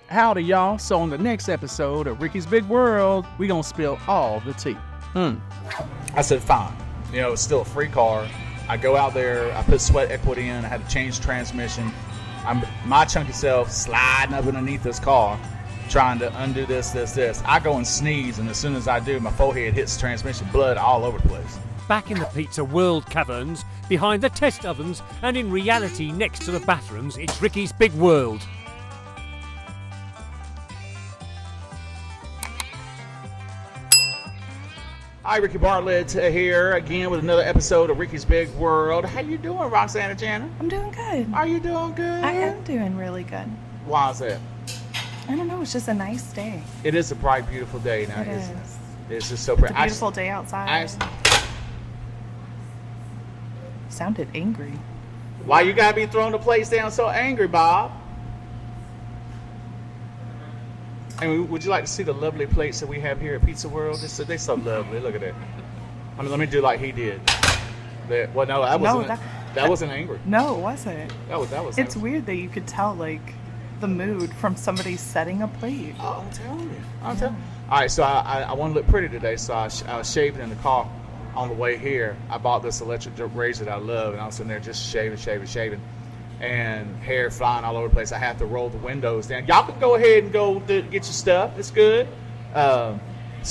Howdy, y'all. So on the next episode of Ricky's Big World, we gonna spill all the tea. I said, fine. You know, it's still a free car. I go out there, I put sweat equity in, I had to change transmission. I'm my chunky self sliding up underneath this car, trying to undo this. I go and sneeze, and as soon as I do, my forehead hits transmission, blood all over the place. Back in the Pizza World caverns, behind the test ovens, and in reality next to the bathrooms, it's Ricky's Big World. Hi, Ricky Bartlett here again with another episode of Ricky's Big World. How you doing, Roxanna Jana? I'm doing good. Are you doing good? I am doing really good. Why is that? I don't know. It's just a nice day. It is a bright, beautiful day now. It is. It's just so pretty. It's a beautiful day outside. Sounded angry. Why you gotta be throwing the plates down so angry, Bob? And would you like to see the lovely plates that we have here at Pizza World? They're so lovely. Look at that. I mean, let me do like he did. Well, no, that wasn't angry. No, it wasn't. That was. It's weird that you could tell like the mood from somebody setting a plate. Oh, I'm telling you. All right, so I want to look pretty today, so I was shaving in the car on the way here. I bought this electric razor that I love, and I was sitting there just shaving. And hair flying all over the place. I have to roll the windows down. Y'all can go ahead and go get your stuff. It's good. So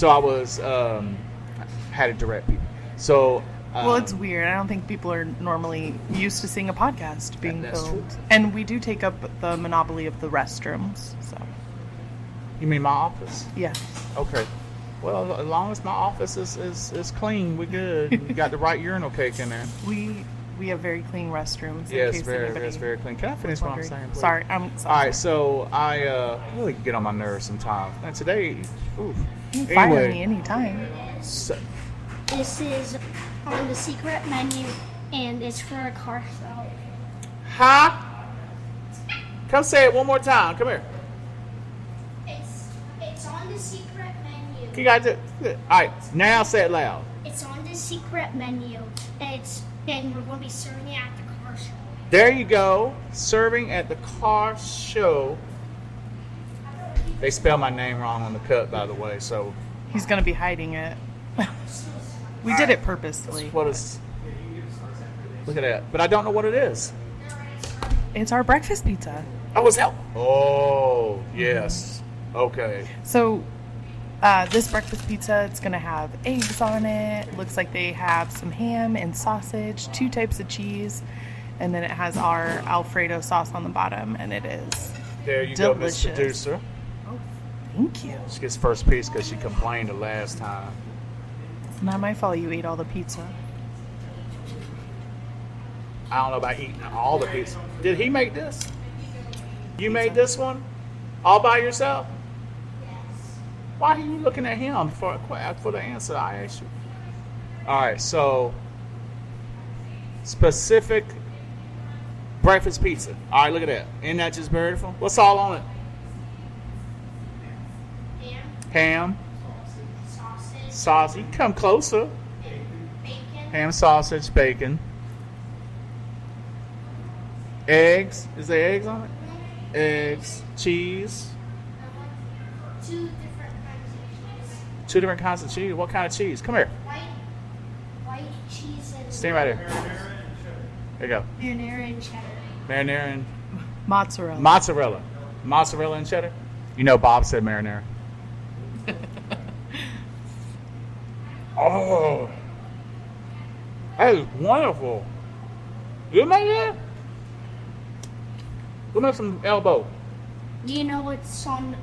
I was had to direct people. So well, it's weird. I don't think people are normally used to seeing a podcast being filmed. True. And we do take up the monopoly of the restrooms. So. You mean my office? Yes. Okay. Well, as long as my office is clean, we're good. We got the right urinal cake in there. We have very clean restrooms. Yes, very clean. Can I finish what I'm saying, please? Sorry, I'm sorry. All right, so I really get on my nerves sometimes. And today, oof. You can fire me anytime. So, this is on the secret menu, and it's for a car show. Huh? Come say it one more time. Come here. It's on the secret menu. You got to. All right, now say it loud. It's on the secret menu. And we're going to be serving it at the car show. There you go. Serving at the car show. They spell my name wrong on the cup, by the way, so. He's going to be hiding it. We did it purposely. Look at that. But I don't know what it is. It's our breakfast pizza. Oh, it's help. Oh, yes. Okay. So, this breakfast pizza, it's going to have eggs on it. Looks like they have some ham and sausage, 2 types of cheese, and then it has our Alfredo sauce on the bottom, and it is there you delicious. Go, Miss Producer. Oh, thank you. She gets first piece because she complained the last time. It's not my fault you ate all the pizza. I don't know about eating all the pizza. Did he make this? You made this one? All by yourself? Why are you looking at him for the answer I asked you? All right, so specific breakfast pizza. All right, look at that. Isn't that just beautiful? What's all on it? Ham. Sausage. You can come closer. Bacon. Ham, sausage, bacon. Eggs. Is there eggs on it? Eggs. Cheese. 2 different kinds of cheese. What kind of cheese? Come here. White cheese and... Stand right here. There you go. Marinara and cheddar. Marinara and... Mozzarella. Mozzarella and cheddar? You know Bob said marinara. Oh. That is wonderful. You made that? Give me some elbow. Do you know what's on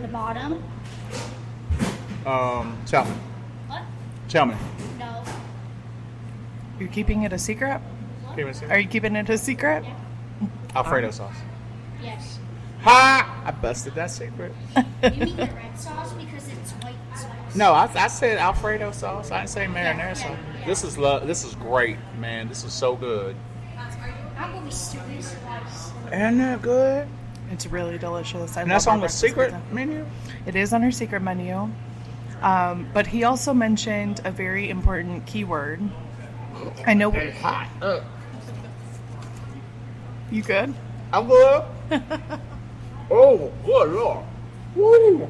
the bottom? Tell me. What? Tell me. No. You're keeping it a secret? Keep it secret. Are you keeping it a secret? Yeah. Alfredo sauce. Yes. Ha! I busted that secret. You mean the red sauce because it's white sauce? No, I said Alfredo sauce. I didn't say marinara sauce. This is great, man. This is so good. I'm gonna be serious. Isn't that good? It's really delicious. And that's on the secret menu? It is on our secret menu. But he also mentioned a very important keyword. I know. It's hot. You good? I'm good. Oh, good Lord. Woo!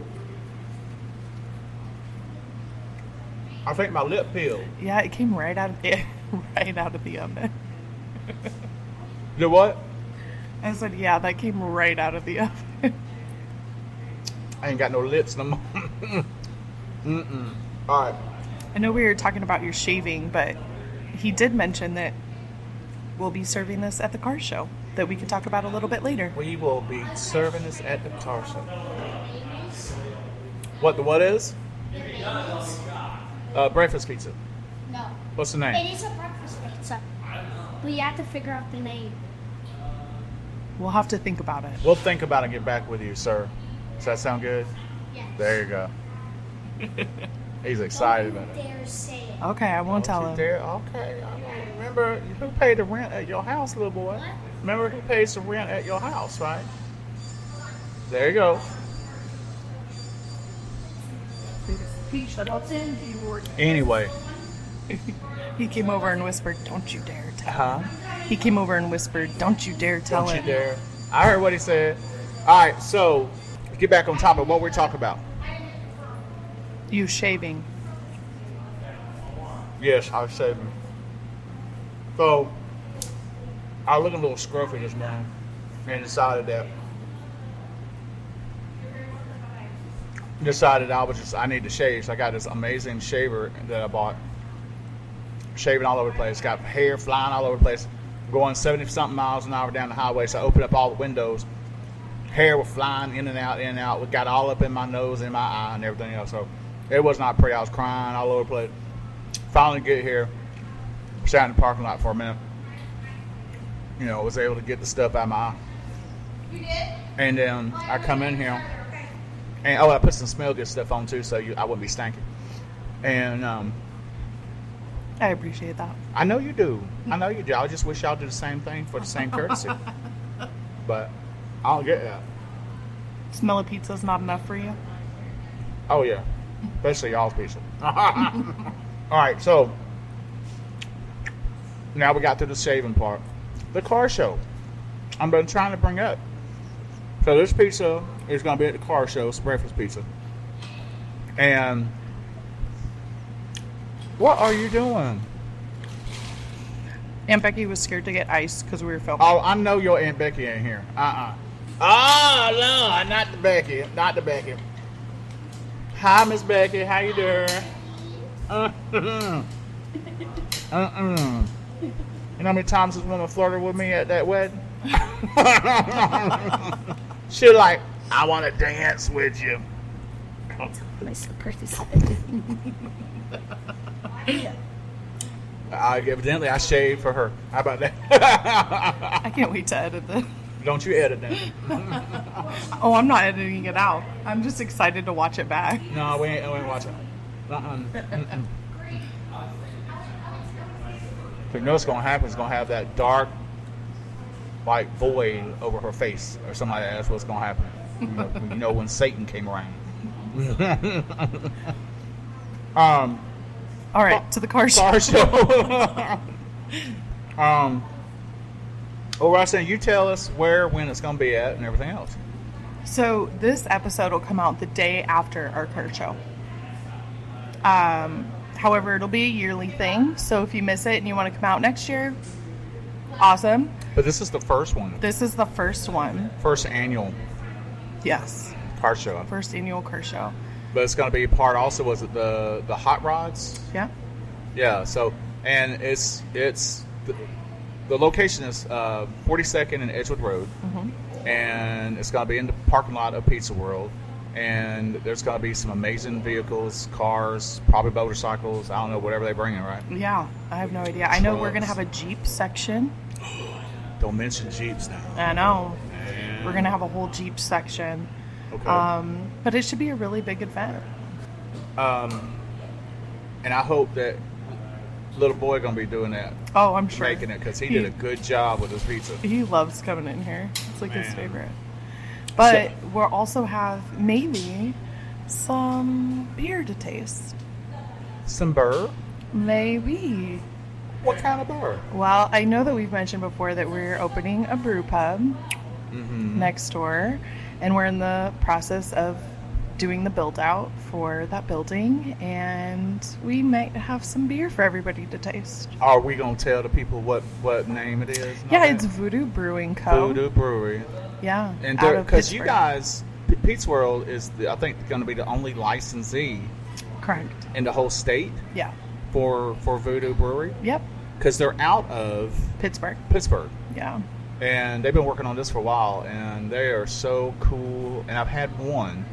I think my lip peeled. Yeah, it came right out of the right out of the oven. You know what? I said, yeah, that came right out of the oven. I ain't got no lips no more. All right. I know we were talking about your shaving, but he did mention that we'll be serving this at the car show that we can talk about a little bit later. We will be serving this at the car show. What is? Breakfast pizza. No. What's the name? It is a breakfast pizza. But you have to figure out the name. We'll have to think about it. We'll think about it and get back with you, sir. Does that sound good? Yes. There you go. He's excited about it. Don't dare say it. Okay, I won't tell him. There, okay. I don't remember who paid the rent at your house, little boy. What? Remember who pays the rent at your house, right? There you go. Anyway. He came over and whispered, "Don't you dare tell him." Huh? He came over and whispered, "Don't you dare tell Don't him." you dare. I heard what he said. All right, so get back on top of what we're talking about. You shaving. Yes, I was shaving. So, I was looking a little scruffy this morning and decided I need to shave. So I got this amazing shaver that I bought. Shaving all over the place. Got hair flying all over the place. Going 70-something miles an hour down the highway. So I opened up all the windows. Hair was flying in and out, in and out. It got all up in my nose, in my eye, and everything else. So it was not pretty. I was crying all over the place. Finally get here. Sat in the parking lot for a minute. You know, was able to get the stuff out of my eye. You did? And then I come in here. And I put some smell good stuff on too, so I wouldn't be stinking. And I appreciate that. I know you do. I just wish y'all did the same thing for the same courtesy. But I don't get that. Smell of pizza is not enough for you? Oh yeah, especially y'all's pizza. All right, so now we got to the shaving part. The car show. I'm been trying to bring up. So this pizza is going to be at the car show. It's breakfast pizza. And what are you doing? Aunt Becky was scared to get ice because we were filming. Oh, I know your Aunt Becky ain't here. Oh, no, not the Becky. Not the Becky. Hi, Miss Becky. How you doing? You know how many times this woman flirted with me at that wedding? She like, I want to dance with you. My slippers. Evidently, I shaved for her. How about that? I can't wait to edit this. Don't you edit that. Oh, I'm not editing it out. I'm just excited to watch it back. No, we ain't watching. You know what's going to happen? It's going to have that dark, like, void over her face or something like that. That's what's going to happen. You know when Satan came around. All right, to the car show. Car show. Roxanne, you tell us where, when it's going to be at, and everything else. So this episode will come out the day after our car show. However, it'll be a yearly thing. So if you miss it and you want to come out next year, awesome. But this is the first one. This is the first one. First annual Yes. car show. First annual car show. But it's going to be part also, was it the hot rods? Yeah. Yeah, so, and it's the location is 42nd and Edgewood Road. Mm-hmm. And it's going to be in the parking lot of Pizza World. And there's going to be some amazing vehicles, cars, probably motorcycles. I don't know, whatever they bring in, right? Yeah, I have no idea. I know we're going to have a Jeep section. Don't mention Jeeps now. I know. Man. We're going to have a whole Jeep section. Okay. But it should be a really big event. And I hope that little boy going to be doing that. Oh, I'm sure. Making it, because he did a good job with his pizza. He loves coming in here. It's like his Man. favorite. But we'll also have maybe some beer to taste. Some burr? Maybe. What kind of burr? Well, I know that we've mentioned before that we're opening a brew pub. next door, and we're in the process of doing the build out for that building, and we might have some beer for everybody to taste. Are we gonna tell the people what name it is? and all Yeah, that? it's Voodoo Brewing Co. Voodoo Brewery. Yeah, And out of because you Pittsburgh. guys, Pete's World is, I think, going to be the only licensee Correct. in the whole state Yeah. for Voodoo Brewery, Yep. because they're out of Pittsburgh. Pittsburgh. Yeah. And they've been working on this for a while, and they are so cool. And I've had one.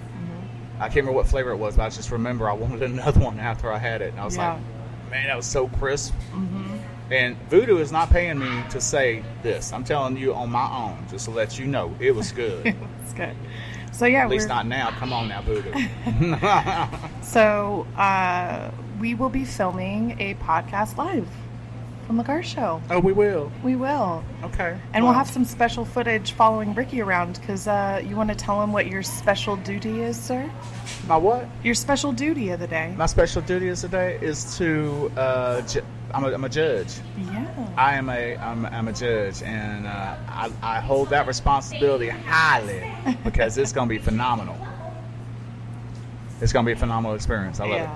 I can't remember what flavor it was, but I just remember I wanted another one after I had it. And I was Yeah. like, man, that was so crisp. And Voodoo is not paying me to say this. I'm telling you on my own, just to let you know, it was good. It's good. So yeah, At least not now. Come on now, Voodoo. So we will be filming a podcast live from the car show. Oh, we will. We will. Okay. And we'll have some special footage following Ricky around, because you want to tell him what your special duty is, sir? My what? Your special duty of the day. My special duty is today is to. I'm a judge. Yeah. I'm a judge, and I hold that responsibility highly because it's going to be phenomenal. It's going to be a phenomenal experience. I love it.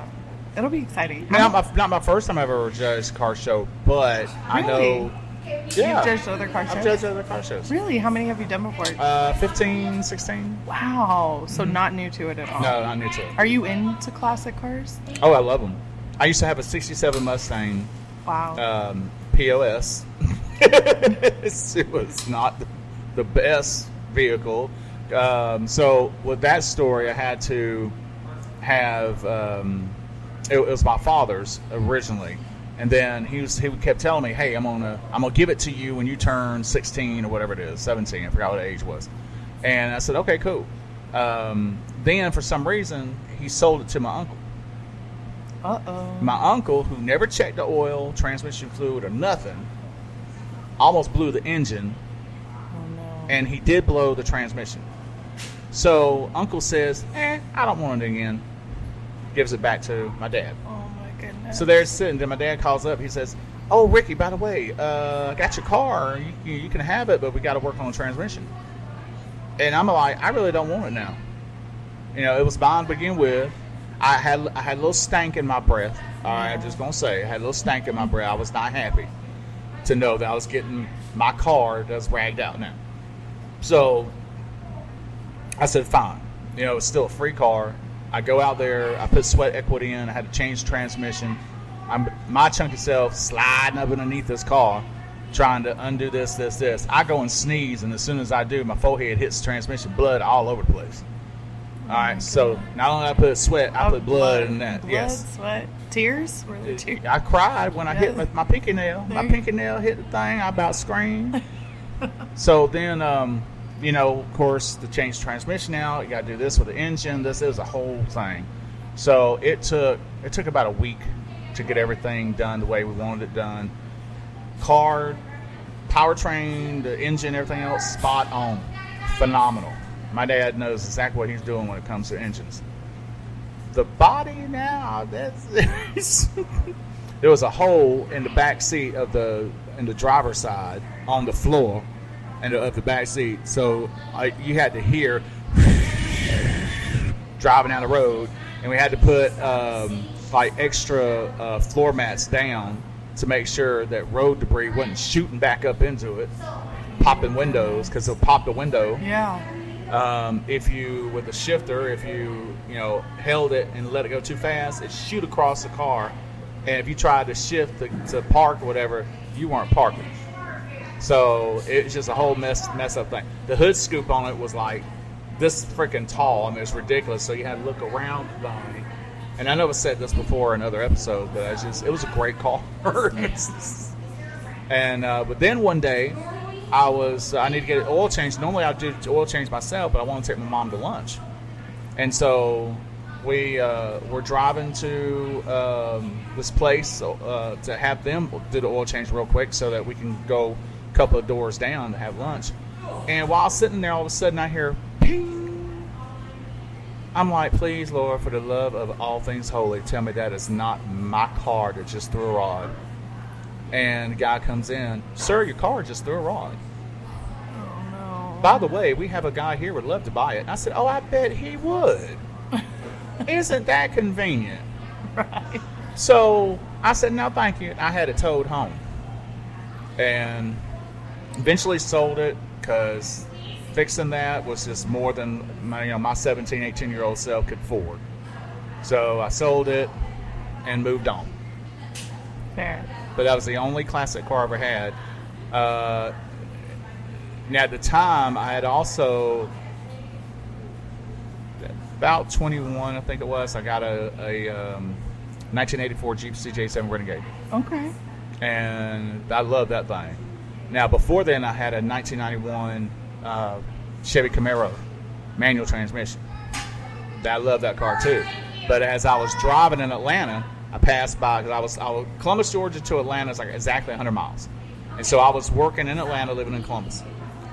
It'll be exciting. Not my first time ever judged car show, but I know. Yeah, You've judged other car shows? I've judged other car shows. Really? How many have you done before? 15, 16. Wow. So not new to it at all. No, not new to it. Are you into classic cars? Oh, I love them. I used to have a '67 Mustang. Wow. POS. It was not the best vehicle. So with that story, I had to have. It was my father's originally, and then he kept telling me, "Hey, I'm gonna give it to you when you turn 16 or whatever it is, 17. I forgot what the age was." And I said, "Okay, cool." Then for some reason, he sold it to my uncle. Uh-oh. My uncle, who never checked the oil, transmission fluid, or nothing, almost blew the engine, Oh, no. and he did blow the transmission. So Uncle says, I don't want it again. Gives it back to my dad. Oh, my goodness. So they're sitting. Then my dad calls up. He says, "Oh, Ricky, by the way, I got your car. You can have it, but we got to work on the transmission." And I'm like, I really don't want it now. You know, it was mine to begin with. I had a little stank in my breath. All right, I'm just gonna say, I had a little stank in my breath. I was not happy to know that I was getting my car that's ragged out now. So I said, fine. You know, it's still a free car. I go out there. I put sweat equity in. I had to change transmission. I'm my chunky self sliding up underneath this car, trying to undo this. I go and sneeze, and as soon as I do, my forehead hits the transmission, blood all over the place. All right, so not only did I put sweat, I put blood in that. Blood, Yes. sweat, tears? Were there tears? I cried when I hit my pinky nail. My There. pinky nail hit the thing. I about screamed. So then, you know, of course, to change transmission out, you got to do this with the engine. This is a whole thing. So it took about a week to get everything done the way we wanted it done. Car, powertrain, the engine, everything else, spot on. Phenomenal. My dad knows exactly what he's doing when it comes to engines. The body now, that's there was a hole in the back seat of in the driver's side on the floor of the back seat. So you had to hear driving down the road, and we had to put like extra floor mats down to make sure that road debris wasn't shooting back up into it, popping windows, because it'll pop the window. Yeah. If you, with the shifter, if you held it and let it go too fast, it shoot across the car. And if you tried to shift to park or whatever, you weren't parking. So it's just a whole mess up thing. The hood scoop on it was like this freaking tall. I mean, it's ridiculous. So you had to look around the thing. And I know I've said this before in other episodes, but it was a great car. And but then one day, I need to get an oil change. Normally I do oil change myself, but I want to take my mom to lunch. And so we're driving to this place to have them do the oil change real quick so that we can go a couple of doors down to have lunch. And while sitting there, all of a sudden I hear ping. I'm like, please, Lord, for the love of all things holy, tell me that is not my car that just threw a rod. And the guy comes in, sir, your car just threw a rod. Oh, no. by the way, we have a guy here would love to buy it. And I said, oh, I bet he would. Isn't that convenient? Right. So I said, no, thank you. I had it towed home. And eventually sold it because fixing that was just more than my 17, 18-year-old self could afford. So I sold it and moved on. Fair. But that was the only classic car I ever had. Now at the time, I had also, about 21, I think it was, I got a 1984 Jeep CJ7 Renegade. Okay. And I love that thing. Now before then, I had a 1991 Chevy Camaro manual transmission. I love that car too. But as I was driving in Atlanta, I passed by, because I was Columbus, Georgia to Atlanta is like exactly 100 miles. And so I was working in Atlanta, living in Columbus.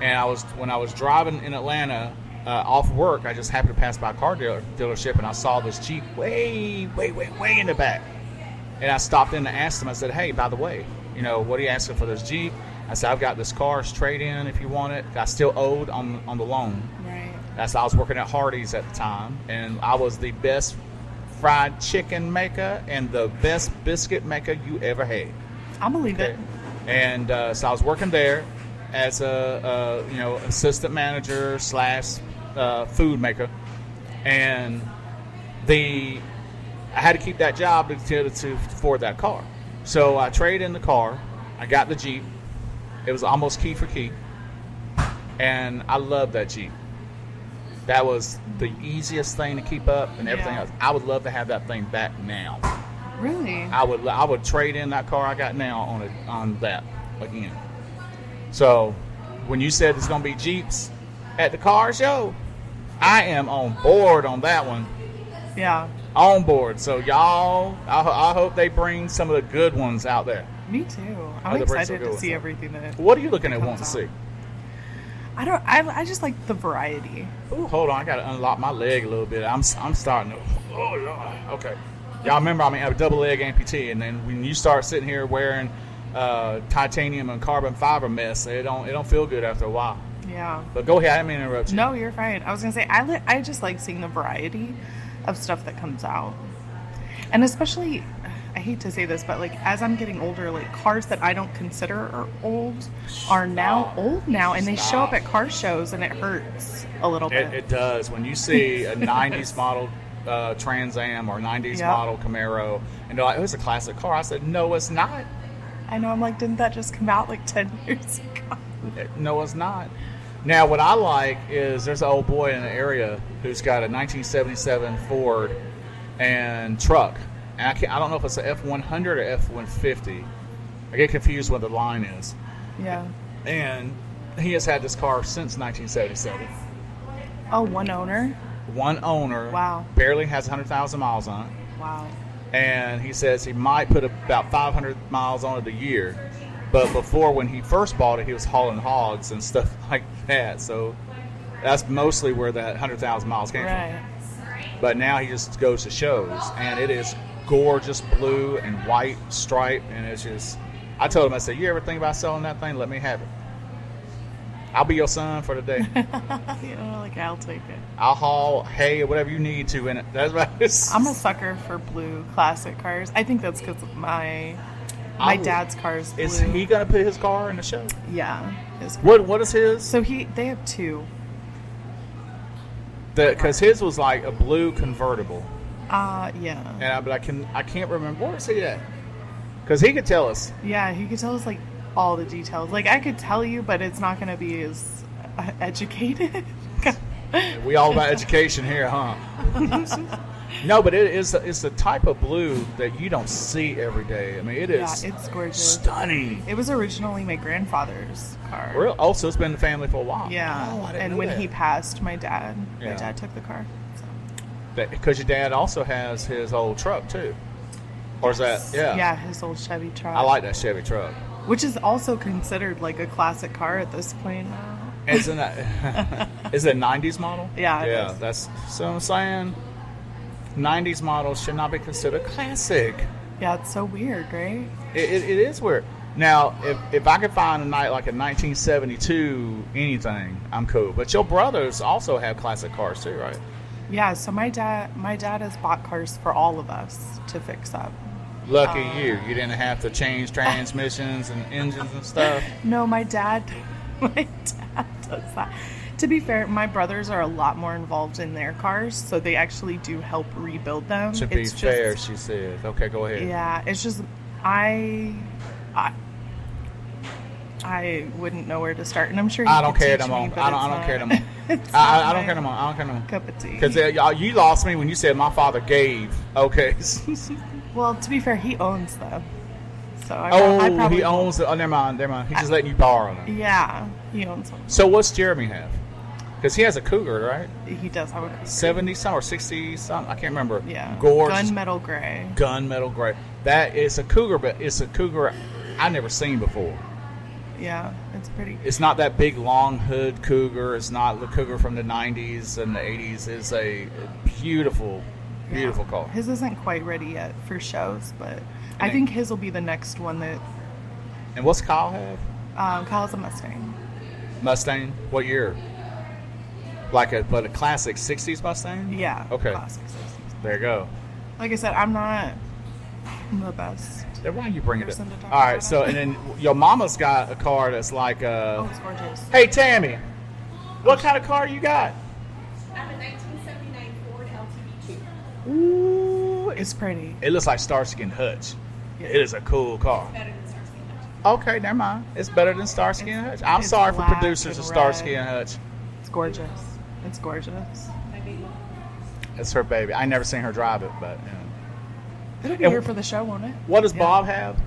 And when I was driving in Atlanta off work, I just happened to pass by a car dealership, and I saw this Jeep way in the back. And I stopped in and asked him, I said, hey, by the way, what are you asking for this Jeep? I said, I've got this car, it's trade-in if you want it. I still owed on the loan. Right. I was working at Hardee's at the time, and I was the best fried chicken maker and the best biscuit maker you ever had. I believe it. And so I was working there as a assistant manager / food maker, and I had to keep that job to afford that car. So I traded in the car. I got the Jeep. It was almost key for key, and I loved that Jeep. That was the easiest thing to keep up, and everything else. I would love to have that thing back now. Really? I would trade in that car I got now on that again. So when you said there's going to be Jeeps at the car show, I am on board on that one. Yeah. On board. So y'all, I hope they bring some of the good ones out there. Me too. I'm excited to see everything that. What are you looking at wanting to see? I just like the variety. Ooh, hold on. I got to unlock my leg a little bit. I'm starting to. Oh, Lord. Okay. Y'all remember, I have a double leg amputee, and then when you start sitting here wearing titanium and carbon fiber mess, it don't feel good after a while. Yeah. But go ahead. I didn't mean to interrupt you. No, you're fine. I was gonna say I just like seeing the variety of stuff that comes out, and especially, I hate to say this, but like as I'm getting older, like cars that I don't consider are old are now old now, and they show up at car shows, and it hurts a little bit. It does when you see a '90s model Trans Am or '90s model Camaro, and they're like, "Oh, it's a classic car." I said, "No, it's not." I know. I'm like, didn't that just come out like 10 years ago? No, it's not. Now, what I like is there's an old boy in the area who's got a 1977 Ford and truck. And I don't know if it's an F100 or F150. I get confused what the line is. Yeah. And he has had this car since 1977. Oh, one owner? One owner. Wow. Barely has 100,000 miles on it. Wow. And he says he might put about 500 miles on it a year. But before, when he first bought it, he was hauling hogs and stuff like that. So that's mostly where that 100,000 miles came from. But now he just goes to shows, and it is gorgeous blue and white stripe, and it's just, I told him, I said, you ever think about selling that thing? Let me have it. I'll be your son for the day. I'll take it. I'll haul hay or whatever you need to in it. That's what I'm a sucker for blue classic cars. I think that's because my dad's car is blue. Is he going to put his car in the show? Yeah. What is his? So they have two. Because his was like a blue convertible. Yeah. And I can't remember. Where is he at? Because he could tell us. Yeah, he could tell us like all the details. Like I could tell you, but it's not going to be as educated. We all about education here, huh? No, but it's the type of blue that you don't see every day. I mean, it is. Yeah, it's gorgeous. Stunning. It was originally my grandfather's car. Really? Oh, so it's been in the family for a while. Yeah. Oh, I didn't and know when that. he passed, my dad took the car. Because your dad also has his old truck too, or is that Yeah, his old Chevy truck. I like that Chevy truck, which is also considered like a classic car at this point now. Isn't that? Is it a '90s model? Yeah. Yeah, that's so I'm saying. '90s models should not be considered classic. Yeah, it's so weird, right? It is weird. Now, if I could find a night like a 1972 anything, I'm cool. But your brothers also have classic cars too, right? Yeah, so my dad has bought cars for all of us to fix up. Lucky you. You didn't have to change transmissions and engines and stuff. No, my dad does that. To be fair, my brothers are a lot more involved in their cars, so they actually do help rebuild them. To be fair, she said. Okay, go ahead. Yeah, it's just I wouldn't know where to start, and I'm sure I don't care no more. I don't care no more. I don't care no more. I don't care no more. Cup of tea. Because you lost me when you said my father gave. Okay. Well, to be fair, he owns them. So I probably he owns it. Oh, never mind. He's just letting you borrow them. Yeah, he owns them. So what's Jeremy have? Because he has a Cougar, right? He does have a 70 something or 60 something. I can't remember. Yeah. Gorgeous. Gunmetal gray. Gunmetal gray. That is a Cougar, but it's a Cougar I never seen before. Yeah, it's pretty. It's not that big long hood Cougar. It's not the Cougar from the 90s and the 80s. It's a beautiful, beautiful car. His isn't quite ready yet for shows, but I think his will be the next one that. And what's Kyle have? Kyle's a Mustang. Mustang? What year? Like a classic 60s Mustang? Yeah. Okay. Classic 60s. There you go. Like I said, I'm not the best. Then why you bring it up? Person to talk All right, about so it. and then your mama's got a car that's like Oh, it's gorgeous. Hey Tammy, what kind of car you got? I have a 1979 Ford LTV2. Ooh, It's pretty. it looks like Starsky and Hutch. It is a cool car. Better than Starsky and Hutch. Okay, never mind. It's better than Starsky and Hutch. It's- I'm it's sorry for black producers and of Starsky red. and Hutch. It's gorgeous. It's gorgeous. My baby. It's her baby. I never seen her drive it, but you know. It'll be And here for the show, won't it? What does Yeah. Bob have?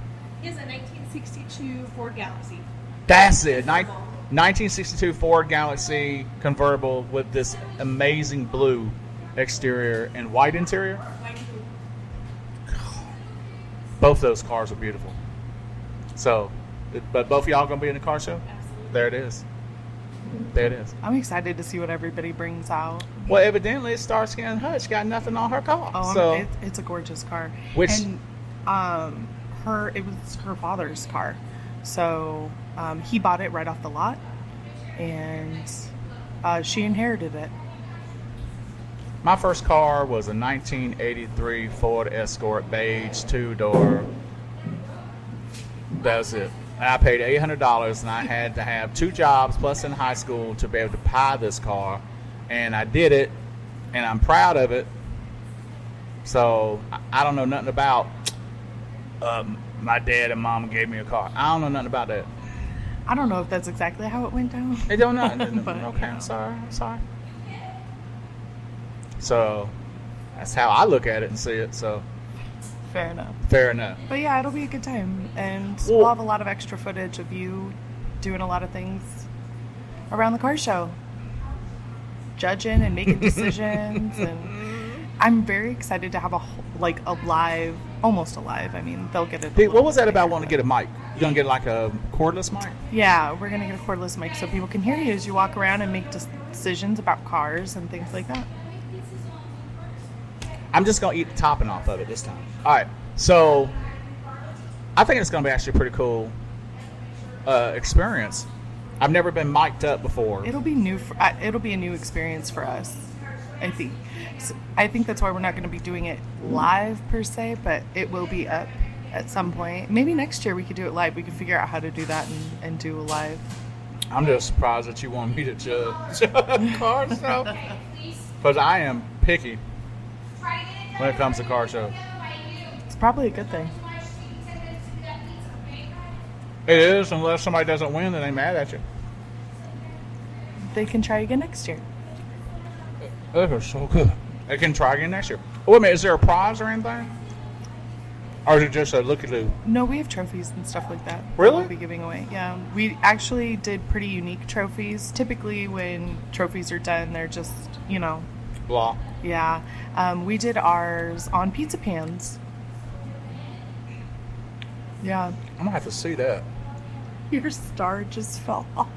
He has a 1962 Ford Galaxy. That's it. 1962 Ford Galaxy convertible with this amazing blue exterior and white interior. White and blue. Both those cars are beautiful. So, but both of y'all gonna be in the car show? Absolutely. There it is. There it is. I'm excited to see what everybody brings out. Well, evidently, Starsky and Hutch got nothing on her car. Oh, so, it's a gorgeous car. Which- And it was her father's car, so he bought it right off the lot, and she inherited it. my first car was a 1983 Ford Escort beige 2-door. That's it. And I paid $800, and I had to have 2 jobs plus in high school to be able to buy this car, and I did it, and I'm proud of it. So I don't know nothing about my dad and mom gave me a car. I don't know nothing about that. I don't know if that's exactly how it went down. They don't know. But, Okay, I'm sorry. So that's how I look at it and see it. So Fair enough. fair enough. But yeah, it'll be a good time, and Well- we'll have a lot of extra footage of you doing a lot of things around the car show, judging and making decisions, and I'm very excited to have a live, almost a live. I mean, they'll get it. Hey, what was that about wanting to get a mic? You gonna get like a cordless mic? Yeah, we're gonna get a cordless mic so people can hear you as you walk around and make decisions about cars and things like that. I'm just gonna eat the topping off of it this time. All right, so I think it's gonna be actually a pretty cool experience. I've never been mic'd up before. It'll be new. It'll be a new experience for us, I think. So I think that's why we're not going to be doing it live per se, but it will be up at some point. Maybe next year we could do it live. We could figure out how to do that and do a live. I'm just surprised that you want me to judge car show, because I am picky when it comes to car show. It's probably a good thing. It is, unless somebody doesn't win, then they mad at you. They can try again next year. That is so good. They can try again next year. Oh, wait a minute, is there a prize or anything? Or is it just a looky-loo? No, we have trophies and stuff like that. Really? We'll be giving away. Yeah, we actually did pretty unique trophies. Typically, when trophies are done, they're just, Blah. yeah. We did ours on pizza pans. Yeah. I'm going to have to see that. Your star just fell off.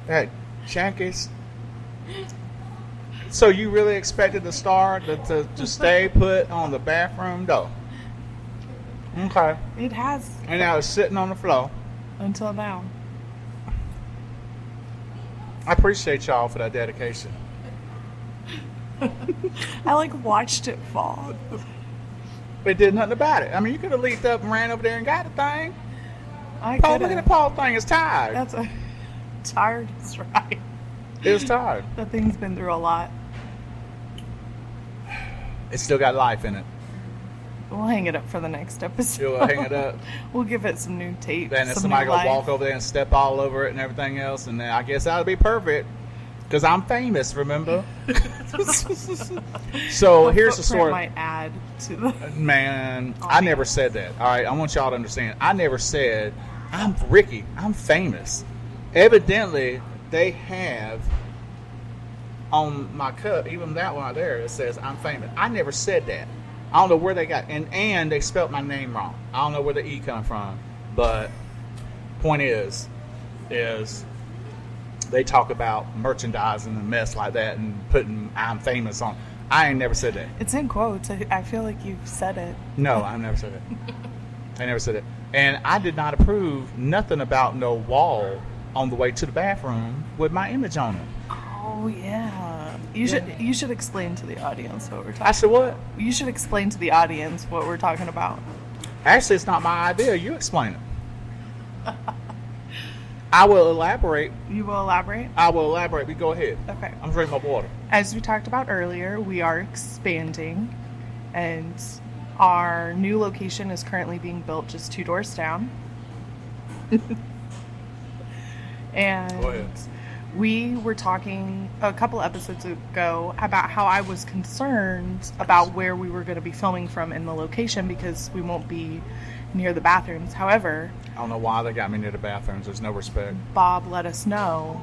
That Yankees. So you really expected the star to stay put on the bathroom door? Okay. It has And I was sitting on the floor. until now. I appreciate y'all for that dedication. I like watched it fall. They did nothing about it. I mean, you could have leaped up and ran over there and got the thing. I Paul, could've. look at the Paul thing. It's tired. That's a tired is right. It's tired. That thing's been through a lot. It's still got life in it. We'll hang it up for the next episode. You'll hang it up. We'll give it some new tape. Then if some somebody new go life. walk over there and step all over it and everything else, and then I guess that would be perfect. Because I'm famous, remember? So here's the footprint story. might add to the. Man, I never said that. All right, I want y'all to understand. I never said, I'm Ricky, I'm famous. Evidently, they have on my cup, even that one right there, it says I'm famous. I never said that. I don't know where they got, and they spelled my name wrong. I don't know where the E come from, but point is they talk about merchandising and mess like that and putting I'm famous on. I ain't never said that. It's in quotes. I feel like you've said it. No, I never said it. I never said it. And I did not approve nothing about no wall on the way to the bathroom with my image on it. Oh yeah. You should explain to the audience what we're talking. I said, what? You should explain to the audience what we're talking about. Actually, it's not my idea. You explain it. I will elaborate. You will elaborate? I will elaborate. We go ahead. Okay. I'm drinking my water. As we talked about earlier, we are expanding, and our new location is currently being built just 2 doors down. And Go ahead. we were talking a couple episodes ago about how I was concerned about where we were going to be filming from in the location because we won't be near the bathrooms. However, I don't know why they got me near the bathrooms. There's no respect. Bob let us know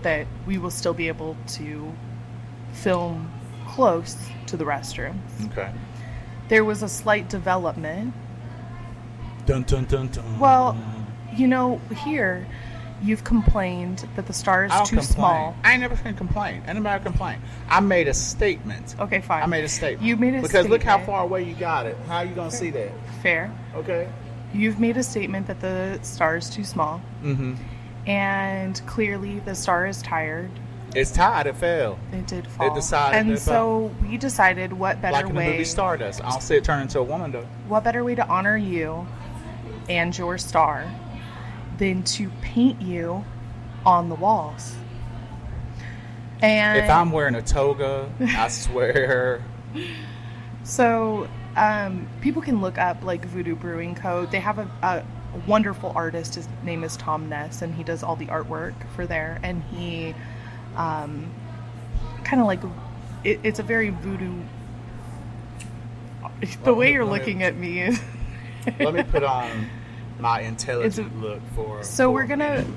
that we will still be able to film close to the restrooms. Okay. There was a slight development. Dun dun dun dun. Well, you know, here you've complained that the star is I don't too complain. small. I ain't never gonna complain. Anybody complain? I made a statement. Okay, fine. I made a statement. You made a because look how statement. far away you got it. How are you gonna see that? Fair. Okay. You've made a statement that the star is too small, Mm-hmm. and clearly the star is tired. It's tired. It fell. It did fall. It decided and it so we decided what better like in the way movie Stardust. I don't see it turn into a woman though. what better way to honor you and your star than to paint you on the walls. And If I'm wearing a toga, I swear. so people can look up like Voodoo Brewing Co. They have a wonderful artist. His name is Tom Ness, and he does all the artwork for there. And he kind of like it's a very voodoo. The way you're looking at me is. Let me put on my intelligent look for. So for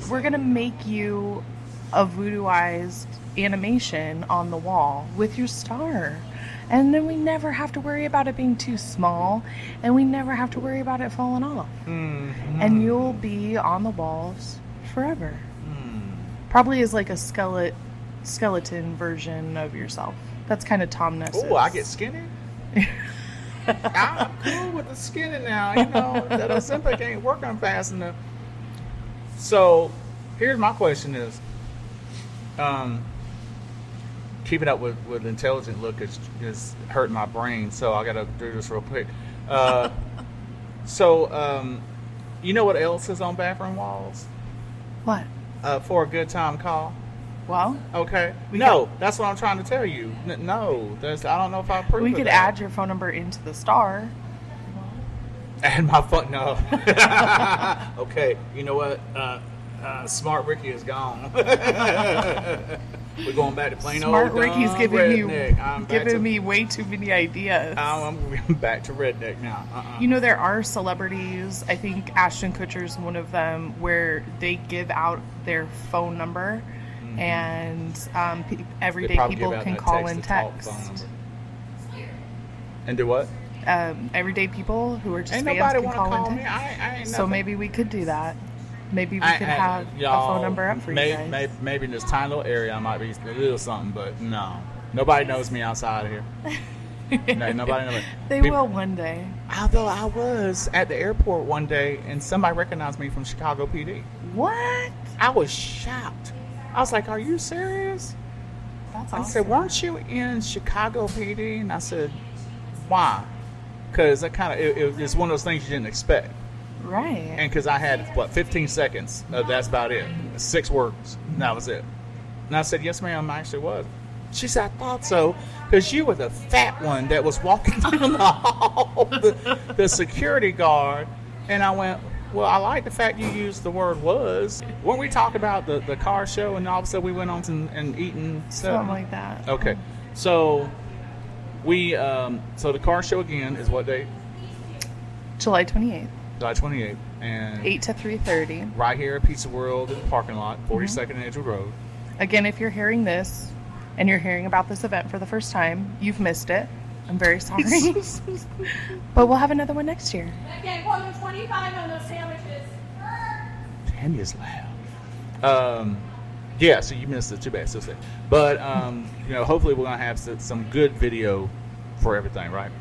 we're gonna make you a voodooized animation on the wall with your star, and then we never have to worry about it being too small, and we never have to worry about it falling off. Mm-hmm. And you'll be on the walls forever. Probably as like a skeleton version of yourself. That's kind of Tom Ness. Oh, I get skinny. I'm cool with the skinny now. You know that Ozempic ain't working fast enough. So, here's my question: is keeping up with intelligent look is hurting my brain. So I got to do this real quick. You know what else is on bathroom walls? What? For a good time call. Well, Okay. We That's what I'm trying to tell you. No, I don't know if I approve. we of could that. add your phone number into the star. And my phone. No. Okay. You know what? Smart Ricky is gone. We're going back to plain Smart old Ricky's dumb giving redneck. me way too many ideas. I'm back to redneck now. You know, there are celebrities, I think Ashton Kutcher's one of them, where they give out their phone number and everyday They probably people give out can that call and text-to-talk text. phone number. And do what? Everyday people who are just Ain't fans nobody can want to call call and me. text. I ain't So nothing. maybe we could do that. Maybe we could have a phone number up for you guys. Maybe in this tiny little area I might be a little something, but no. Nobody knows me outside of here. No, nobody knows. They People- will one day. Although I was at the airport one day and somebody recognized me from Chicago PD. What? I was shocked. I was like, "Are you serious?" That's I awesome. said, "Weren't you in Chicago PD?" And I said, "Why?" Because it's one of those things you didn't expect. Right. And because I had, 15 seconds. That's about it. 6 words. And that was it. And I said, "Yes, ma'am, I actually was." She said, "I thought so. Because you were the fat one that was walking down the hall, the security guard." And I went, "Well, I like the fact you used the word was." Weren't we talking about the car show and all of a sudden we went on and eating stuff? Something like that. Okay. So so the car show again is what day? July 28th, July 28th. And 8 to 3:30. right here at Pizza World in the parking lot, 42nd and Edgewood Road. Again, if you're hearing this and you're hearing about this event for the first time, you've missed it. I'm very sorry. But we'll have another one next year. Okay, quote 25 on those sandwiches. Tanya's loud. Yeah, so you missed it. Too bad. So sad. But, hopefully we're going to have some good video for everything, right?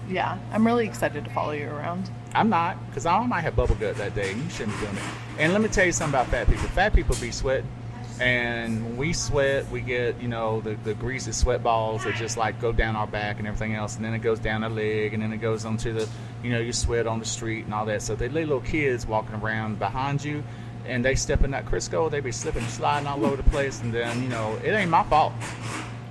Yeah, I'm really excited to follow you around. I'm not, because I might have bubble gut that day. You shouldn't be doing it. And let me tell you something about fat people. Fat people be sweating. And when we sweat, we get, the greasy sweat balls that just like go down our back and everything else. And then it goes down our leg, and then it goes onto the, you sweat on the street and all that. So they little kids walking around behind you, and they step in that Crisco, they be slipping and sliding all over the place. And then, it ain't my fault.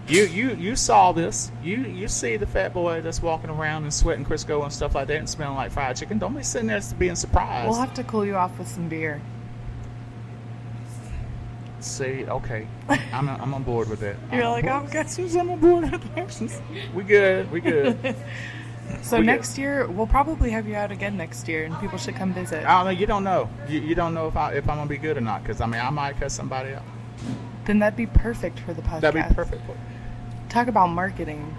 You saw this. You see the fat boy that's walking around and sweating Crisco and stuff like that and smelling like fried chicken. Don't be sitting there being surprised. We'll have to cool you off with some beer. See, okay, I'm on board with that. You're like, I'm okay. on board with that. We good. So We next year, we'll probably have you out again next year, and people should come visit. I don't know. You don't know. You don't know if I'm gonna be good or not. Because I might cut somebody out. Then that'd be perfect for the podcast. That'd be perfect. Talk about marketing.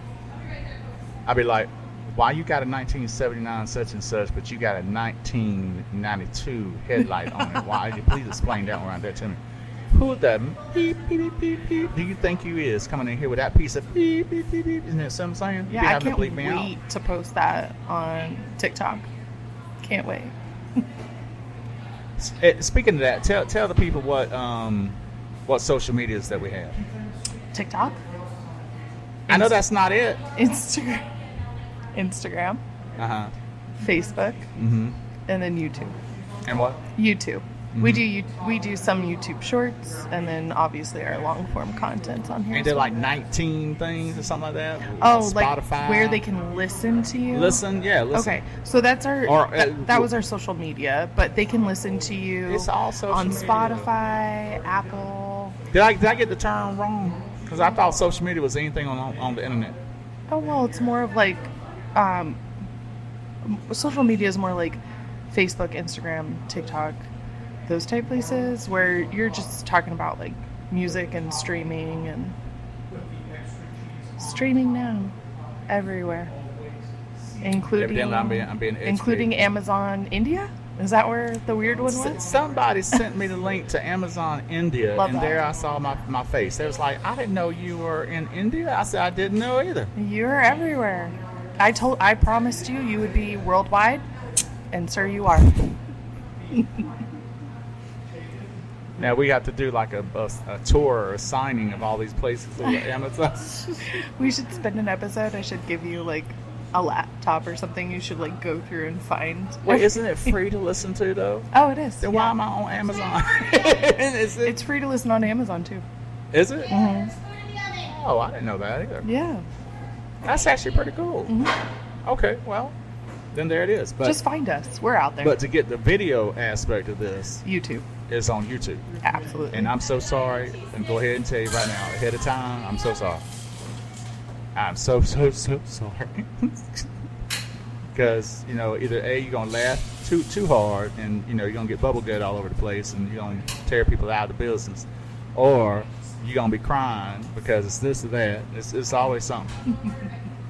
I'd be like, why you got a 1979 such and such, but you got a 1992 headlight on it? Why? Please explain that one right there to me. Who that beep, beep, beep, beep, beep, do you think you is coming in here with that piece of beep, beep, beep, beep? Isn't that something I'm saying? You Yeah, be I having can't to bleep me out. wait to post that on TikTok. Can't wait. Speaking of that, tell the people what social medias that we have. TikTok, I know that's not it. Instagram, Uh-huh. Facebook, Mm-hmm. and then YouTube. And what? YouTube. We do some YouTube shorts, and then obviously our long form content on here. Ain't as there well. like 19 things or something like that? Oh, Spotify. like where they can listen to you. Listen. Okay, so that's our Or, that was our social media, but they can listen to you It's all social on media. Spotify, Apple. Did I get the term wrong? Because I thought social media was anything on the internet. Oh well, it's more of like social media is more like Facebook, Instagram, TikTok, those type places where you're just talking about like music and streaming now everywhere, including Evidently, I'm being educated. including Amazon India. Is that where the weird one was? Somebody sent me the link to Amazon India, Love and that. there I saw my face. It was like, I didn't know you were in India. I said, I didn't know either. You're everywhere. I promised you would be worldwide, and sir, you are. Now we have to do like a tour or a signing of all these places with Amazon. We should spend an episode. I should give you like a laptop or something. You should like go through and find. Wait, isn't it free to listen to though? Oh, it is. Then why am I on Amazon? It's free to listen on Amazon too. Is it? Mm-hmm. Oh, I didn't know that either. Yeah. That's actually pretty cool. Mm-hmm. Okay, well, then there it is. But Just find us. We're out there. but to get the video aspect of this, YouTube. it's on YouTube. Absolutely. And I'm so sorry. And go ahead and tell you right now, ahead of time, I'm so sorry. I'm so sorry. Because, either A, you're going to laugh too hard, and, you're going to get bubble gut all over the place, and you're going to tear people out of the business. Or you're going to be crying because it's this or that. It's always something.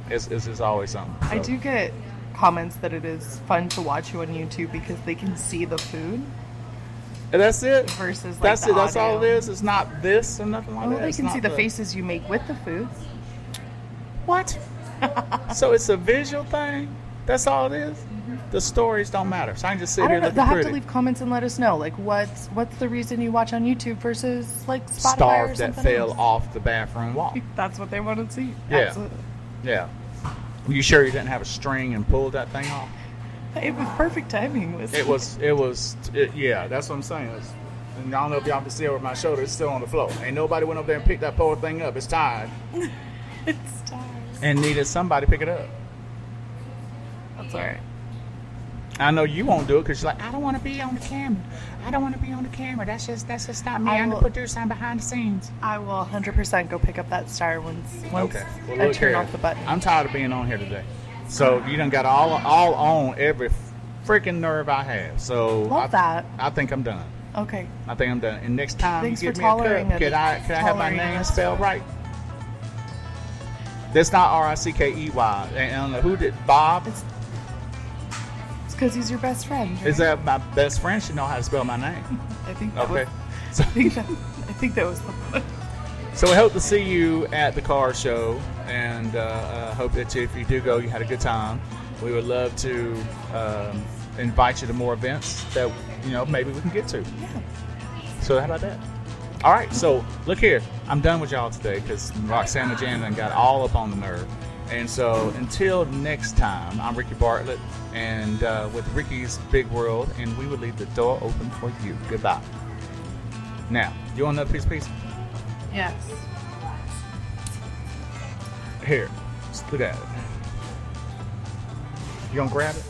It's just always something. I So, do get comments that it is fun to watch you on YouTube because they can see the food and that's it. versus like That's the it. That's all it audio. is. It's not this or nothing like Oh, that. they It's can not see the faces you make with the food. What? So it's a visual thing. That's all it is. The stories don't matter. So I can just sit I here don't know. looking They'll have pretty. to leave comments and let us know. Like, what's the reason you watch on YouTube versus like Spotify or Starve that something fell else? off the bathroom wall. That's what they want to see. Yeah. Absolutely. Yeah. You sure you didn't have a string and pulled that thing off? It was perfect timing. Yeah, that's what I'm saying. And I don't know if y'all can see over my shoulder. It's still on the floor. Ain't nobody went over there and picked that poor thing up. It's tired. It's time. And needed somebody to pick it up. That's all right. I know you won't do it because you're like, I don't want to be on the camera. I don't want to be on the camera. That's just not me. I'm the producer. I'm behind the scenes. I will 100% go pick up that star once Okay. Well, I look turn here. off the button. I'm tired of being on here today. So you done got all on every freaking nerve I have. So Love that. I think I'm done. Okay. I think I'm done. And next time Thanks you for give me a tolerating cup, it. can I have my Tolerating name us. spelled right? That's not Rickey. And who did Bob? It's because he's your best friend. Right? Is that my best friend? Should know how to spell my name. I think that Okay. was. So, I think that was the point. so we hope to see you at the car show, and hope that if you do go, you had a good time. We would love to invite you to more events that maybe we can get to. Yeah. So how about that? All right, so look here. I'm done with y'all today because Roxanne and Jan done got all up on the nerve. And so until next time, I'm Ricky Bartlett and with Ricky's Big World, and we will leave the door open for you. Goodbye. Now, you want another piece of pizza? Yes. Here, just look at it. You gonna grab it?